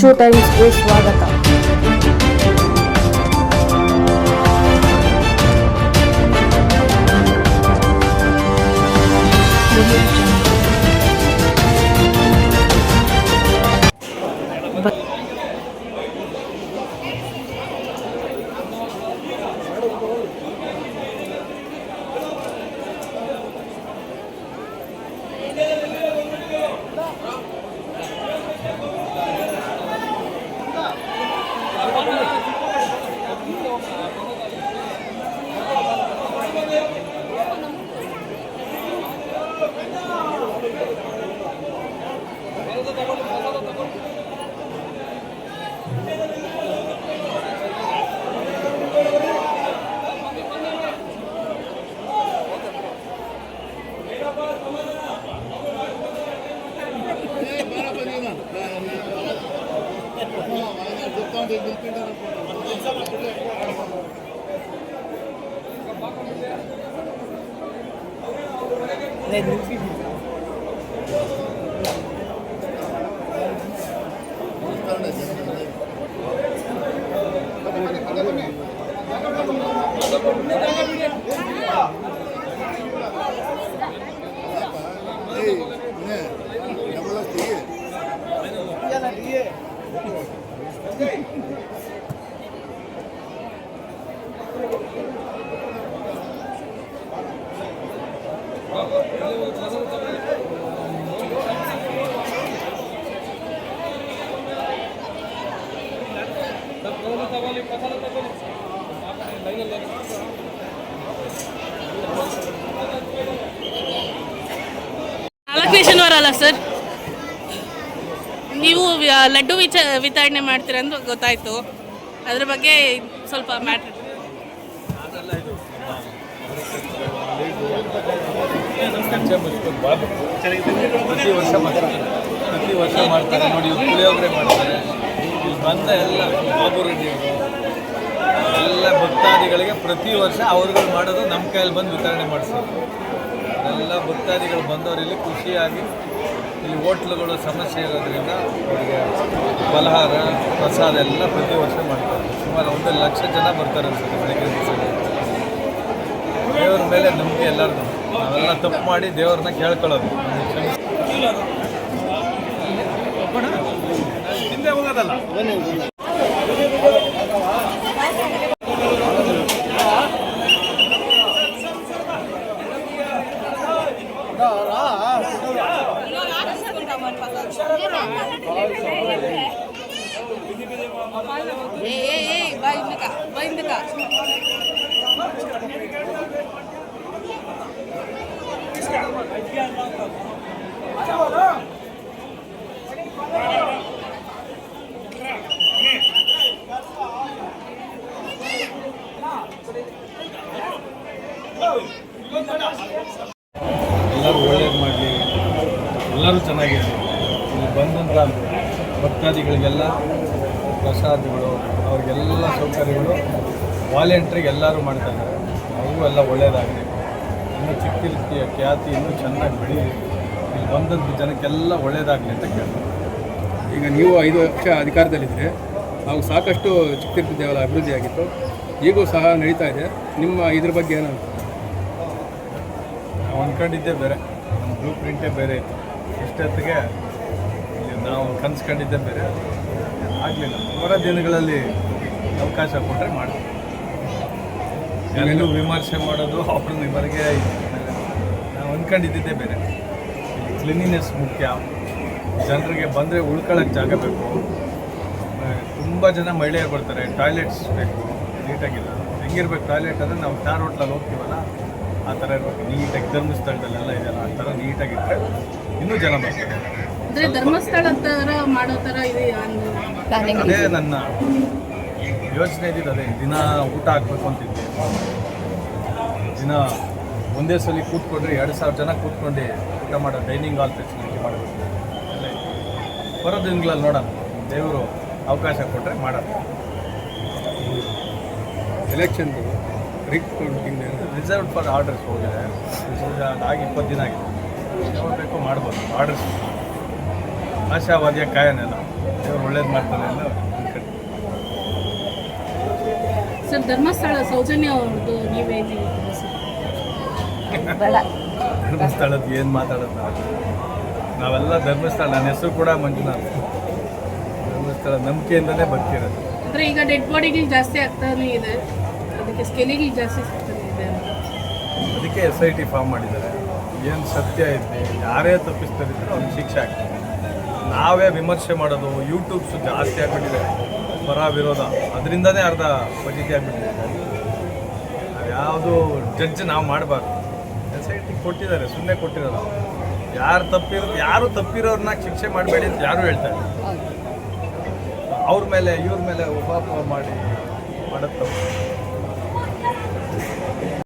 ಕಿಚ್ಚು ಟೈಮ್ಸ್ಗೆ ಸ್ವಾಗತ. ನಾಲ್ಕನೇ ಶನಿವಾರ ಅಲ್ಲ ಸರ್, ನೀವು ಲಡ್ಡು ವಿತರಣೆ ಮಾಡ್ತೀರ ಅಂತ ಗೊತ್ತಾಯ್ತು. ಅದ್ರ ಬಗ್ಗೆ ಸ್ವಲ್ಪ ಮ್ಯಾಟ್ರ್. ಪ್ರತಿ ವರ್ಷ ಮಾಡ್ತಾರೆ ನೋಡಿ. ಪುಳಿಯೋಗರೆ ಮಾಡ್ತಾರೆ. ಇಲ್ಲಿ ಬಂದ ಎಲ್ಲ ಬಾಬು ರೆಡ್ಡಿಯವರು ಎಲ್ಲ ಭಕ್ತಾದಿಗಳಿಗೆ ಪ್ರತಿ ವರ್ಷ ಅವ್ರುಗಳು ಮಾಡೋದು ನಮ್ಮ ಕೈಯಲ್ಲಿ ಬಂದು ವಿತರಣೆ ಮಾಡಿಸ್ತಾರೆ. ಎಲ್ಲ ಭಕ್ತಾದಿಗಳು ಬಂದವರಲ್ಲಿ ಖುಷಿಯಾಗಿ ಇಲ್ಲಿ ಹೋಟ್ಲುಗಳು ಸಮಸ್ಯೆ ಇರೋದ್ರಿಂದ ಅವರಿಗೆ ಫಲಹಾರ ಪ್ರಸಾದ ಎಲ್ಲ ಪ್ರತಿ ವರ್ಷ ಮಾಡ್ತಾರೆ. ಸುಮಾರು 1 ಲಕ್ಷ ಜನ ಬರ್ತಾರೆ ಅನ್ಸುತ್ತೆ ಬೆಳಗ್ಗೆ ದಿವಸ. ದೇವ್ರ ಮೇಲೆ ನಂಬಿಕೆ ಎಲ್ಲರಿಗೂ. ನಾವೆಲ್ಲ ತಪ್ಪು ಮಾಡಿ ದೇವ್ರನ್ನ ಕೇಳ್ಕೊಳ್ಳೋದು. ಹಿಂದೆ ಹೋಗೋದಲ್ಲ. ಎಲ್ಲರೂ ಒಳ್ಳೇದು ಮಾಡಲಿ, ಎಲ್ಲರೂ ಚೆನ್ನಾಗಿರಲಿ. ಇಲ್ಲಿ ಬಂದಂಥ ಭಕ್ತಾದಿಗಳಿಗೆಲ್ಲ ಪ್ರಸಾದಗಳು, ಅವ್ರಿಗೆಲ್ಲ ಸೌಕರ್ಯಗಳು ವಾಲೆಂಟ್ರಿಗೆ ಎಲ್ಲರೂ ಮಾಡ್ತಾಯಿದ್ದಾರೆ. ಅವ್ರಿಗೂ ಎಲ್ಲ ಒಳ್ಳೆಯದಾಗಲಿ. ಇನ್ನೂ ಚಿಕ್ಕ ಖ್ಯಾತಿ ಇನ್ನೂ ಚೆನ್ನಾಗಿ ಬೆಳೀಲಿ. ಇಲ್ಲಿ ಬಂದಂಥ ಜನಕ್ಕೆಲ್ಲ ಒಳ್ಳೆಯದಾಗಲಿ ಅಂತ ಕೇಳ್ತಾರೆ. ಈಗ ನೀವು 5 ವರ್ಷ ಅಧಿಕಾರದಲ್ಲಿದ್ದರೆ ನಾವು ಸಾಕಷ್ಟು ಚಿಕ್ಕ ದೇವಾಲಯ ಅಭಿವೃದ್ಧಿ ಆಗಿತ್ತು, ಈಗೂ ಸಹ ನಡೀತಾ ಇದೆ. ನಿಮ್ಮ ಇದ್ರ ಬಗ್ಗೆ ಏನು ನಾವು ಅಂದ್ಕೊಂಡಿದ್ದೇ ಬೇರೆ, ನಮ್ಮ ಬ್ಲೂ ಪ್ರಿಂಟೇ ಬೇರೆ ಇತ್ತು. ಇಷ್ಟೊತ್ತಿಗೆ ನಾವು ಕನ್ಸ್ಕೊಂಡಿದ್ದೇ ಬೇರೆ ಆಗಲಿಲ್ಲ. ಹೊರ ದಿನಗಳಲ್ಲಿ ಅವಕಾಶ ಕೊಟ್ಟರೆ ಮಾಡ್ತೀವಿ. ಎಲ್ಲೂ ವಿಮರ್ಶೆ ಮಾಡೋದು ಅವ್ರನ್ನ ಇವರಿಗೆ ನಾವು ಅಂದ್ಕೊಂಡಿದ್ದೇ ಬೇರೆ. ಕ್ಲೀನಿನೆಸ್ ಮುಖ್ಯ. ಜನರಿಗೆ ಬಂದರೆ ಉಳ್ಕೊಳ್ಳೋಕ್ಕೆ ಜಾಗ ಬೇಕು. ತುಂಬ ಜನ ಮಹಿಳೆಯರು ಬರ್ತಾರೆ, ಟಾಯ್ಲೆಟ್ಸ್ ಬೇಕು, ನೀಟಾಗಿಲ್ಲ. ಹೆಂಗಿರ್ಬೇಕು ಟಾಯ್ಲೆಟ್ ಅಂದರೆ ನಾವು ಸ್ಟಾರ್ ಹೋಟ್ಲಲ್ಲಿ ಹೋಗ್ತೀವಲ್ಲ ಆ ಥರ ಇರಬೇಕು. ನೀಟಾಗಿ ಧರ್ಮಸ್ಥಳದಲ್ಲೆಲ್ಲ ಇದೆಯಲ್ಲ ಆ ಥರ ನೀಟಾಗಿಟ್ಟರೆ ಇನ್ನೂ ಜನ ಬರ್ತಾರೆ. ಧರ್ಮಸ್ಥಳ ಥರ ಮಾಡೋ ಥರ ಇದೆ. ಅದೇ ನನ್ನ ಯೋಚನೆ ಇದ್ದಿದ್ದು. ಅದೇ ದಿನ ಊಟ ಹಾಕ್ಬೇಕು ಅಂತಿದ್ದೆ. ದಿನ ಒಂದೇ ಸಲ ಕೂತ್ಕೊಂಡ್ರೆ 2,000 ಜನ ಕೂತ್ಕೊಂಡು ಊಟ ಮಾಡೋ ಡೈನಿಂಗ್ ಹಾಲ್ ಫೆಸಿಲಿಟಿ ಮಾಡಬೇಕು. ಎಲ್ಲ ಬರೋ ದಿನಗಳಲ್ಲಿ ನೋಡೋಣ, ದೇವರು ಅವಕಾಶ ಕೊಟ್ಟರೆ ಮಾಡೋಣ. ಎಲೆಕ್ಷನ್ ರಿಸರ್ವ್ ಫಾರ್ ಆರ್ಡರ್ಸ್ ಹೋಗಿದೆ. ಅದಾಗಿ 20 ದಿನ ಆಗಿದೆ. ಯಾವಾಗ ಬೇಕೋ ಮಾಡ್ಬೋದು ಆರ್ಡರ್ಸ್. ಆಶಾವಾದಿಯ ಕಾಯನೆಲ್ಲ ದೇವ್ರು ಒಳ್ಳೇದು ಮಾಡ್ತಾನೆ ಅನ್ನೋ ಅನ್ಕೊಂಡು. ಸರ್ ಧರ್ಮಸ್ಥಳ ಸೌಜನ್ಯ ಅವ್ರದ್ದು ನೀವೇ ಹೇಳ್ತೀರಾ ಸರ್? ಧರ್ಮಸ್ಥಳದ ಏನು ಮಾತಾಡೋದು ನಾವೆಲ್ಲ ಧರ್ಮಸ್ಥಳ, ನನ್ನ ಹೆಸರು ಕೂಡ ಮಂಜುನಾಥ್. ಧರ್ಮಸ್ಥಳ ನಂಬಿಕೆಯಿಂದನೇ ಬರ್ತಿರೋದು. ಅಂದರೆ ಈಗ ಡೆಡ್ ಬಾಡಿಗಳು ಜಾಸ್ತಿ ಆಗ್ತಾನೆ ಇದೆ, ಅದಕ್ಕೆ ಸ್ಕೆಲಿಗಳು ಜಾಸ್ತಿ ಸಿಗ್ತಾನೆ ಇದೆ ಅಂತ. ಅದಕ್ಕೆ SIT ಫಾರ್ಮ್ ಮಾಡಿದ್ದಾರೆ. ಏನು ಸತ್ಯ ಐತೆ, ಯಾರೇ ತಪ್ಪಿಸ್ತಾರಿದ್ರೆ ಅವ್ನಿಗೆ ಶಿಕ್ಷೆ ಆಗ್ತದೆ. ನಾವೇ ವಿಮರ್ಶೆ ಮಾಡೋದು, ಯೂಟ್ಯೂಬ್ಸು ಜಾಸ್ತಿ ಆಗಿಬಿಟ್ಟಿದೆ, ಪರ ವಿರೋಧ, ಅದರಿಂದನೇ ಅರ್ಧ ಫಜೀತಿ ಆಗಿಬಿಟ್ಟಿದೆ. ನಾವು ಯಾವುದು ಜಡ್ಜ್ ನಾವು ಮಾಡಬಾರ್ದು. SIT ಕೊಟ್ಟಿದ್ದಾರೆ, ಸುಮ್ಮನೆ ಕೊಟ್ಟಿರೋದು. ಯಾರು ತಪ್ಪಿರೋರನ್ನ ಶಿಕ್ಷೆ ಮಾಡಬೇಡಿ ಅಂತ ಯಾರು ಹೇಳ್ತಾರೆ. ಅವ್ರ ಮೇಲೆ ಇವ್ರ ಮೇಲೆ ಉಪಾಪ ಮಾಡಿ ಮಾಡೋದು ತಪ್ಪು.